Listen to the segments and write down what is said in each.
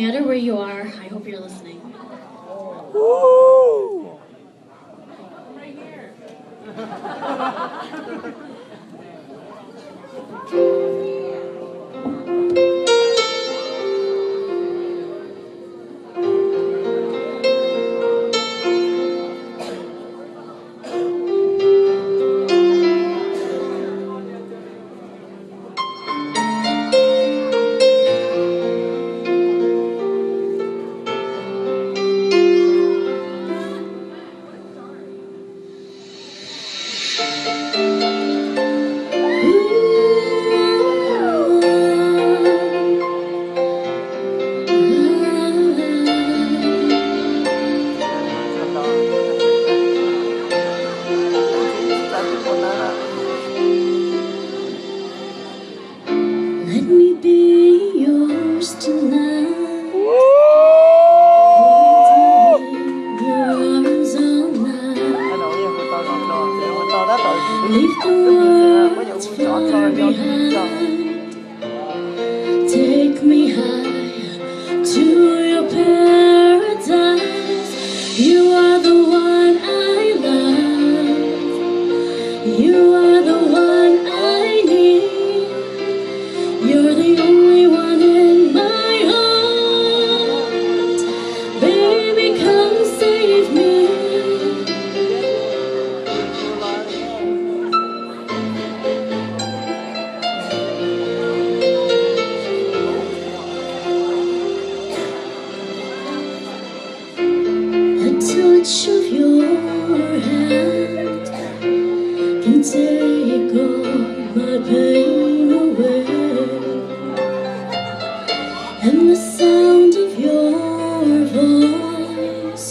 matter where you are, I hope you're listening. Woo! Right here. Let me be yours tonight. Your arms all night. Leave the world far behind. Take me high to your paradise. You are the one I love. You are the one I need. You're the only one in my heart. Baby, come save me. A touch of your hand can take all my pain away. And the sound of your voice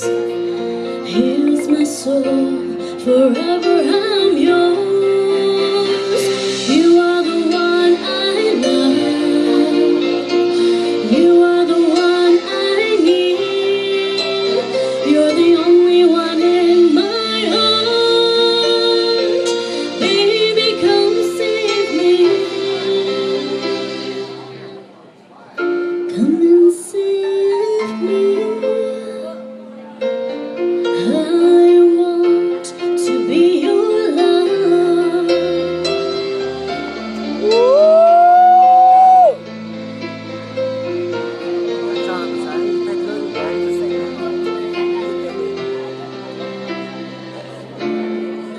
heals my soul. Forever I'm yours. You are the one I love. You are the one I need. You're the only one in my heart. Baby, come save me. Come and save me. I want to be your love.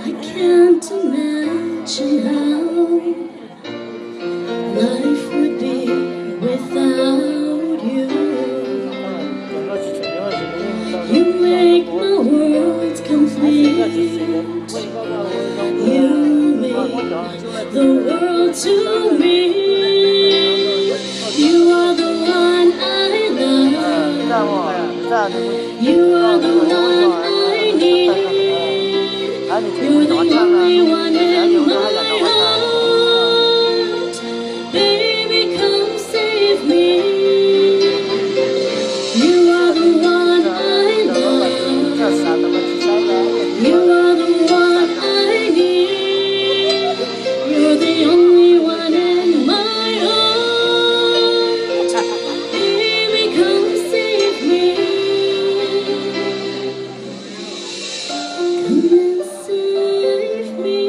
I can't imagine how life would be without you. You make my world complete. You make the world to me. You are the one I love. You are the one I need. You're the only one in my heart. Baby, come save me. You are the one I love. You are the one I need. You're the only one in my heart. Baby, come save me. Come and save me.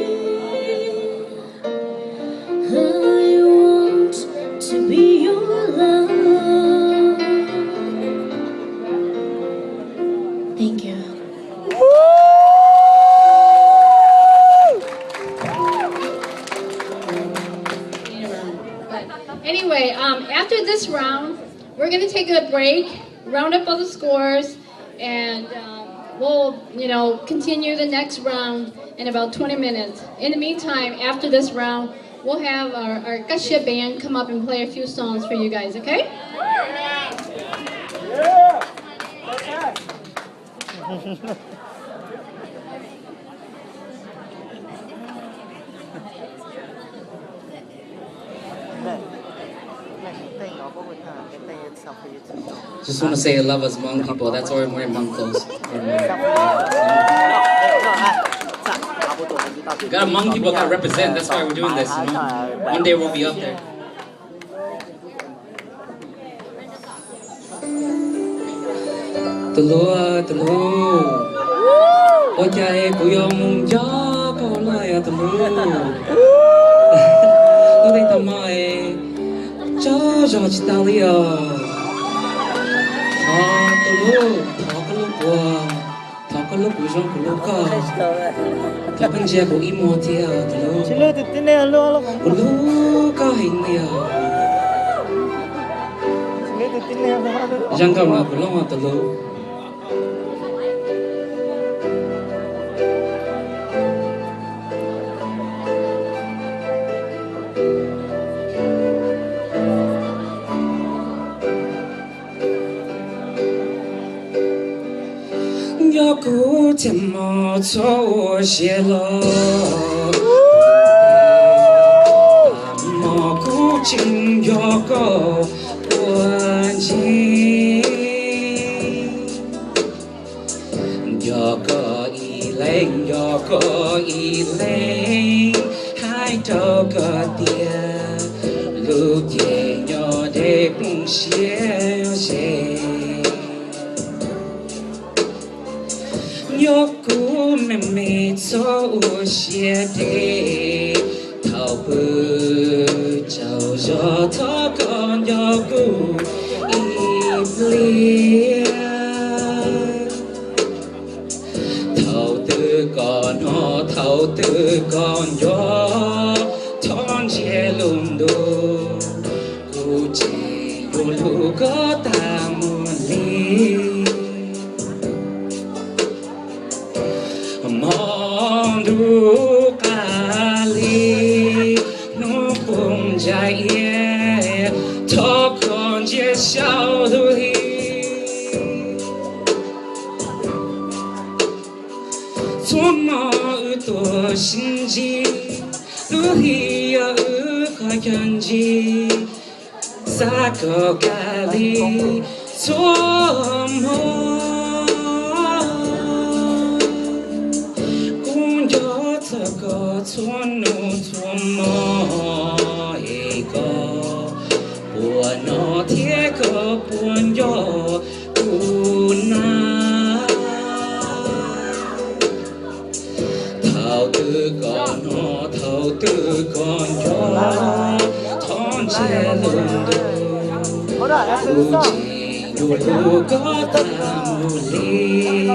I want to be your love. Thank you. But anyway, after this round, we're going to take a break, round up all the scores, and we'll, continue the next round in about 20 minutes. In the meantime, after this round, we'll have our Kaajsab band come up and play a few songs for you guys, okay? Yeah! Just want to say I love us Hmong people. That's why we're wearing Hmong clothes. Got Hmong people got to represent. That's why we're doing this. One day we'll be up there. từ lúa ôi trời bùi ông gió có lời từ lúa tôi đây tầm mai cho chỉ tao đi từ lúa thọ cái lúc của thọ cái lúc của trong của lúc có thọ bên kia của im một thì từ lúa chỉ lúa từ tin này lúa của lúa có hình này chỉ lúa từ tin này lúa răng cầm là của lúa từ lúa要顾天毛错我写了，毛顾情要够关心，要个一零，要个一零，还找个爹，路天要得贡献要谁？要顾妹妹做些的，头不就着他讲要顾一脸，头的讲我头的讲要团结轮流，估计有路个大门里。mong du kali nu pung jai ye to kon je xiao du hi zuo ma u to xin ji du hi ya u ka kan ji sa ko kali zuo mo có chuan nụ chuan mò có buồn nó thiết có buồn gió buồn na thao tư con nó thao tư con gió thon che lùng đồ chỉ dù có ta mù li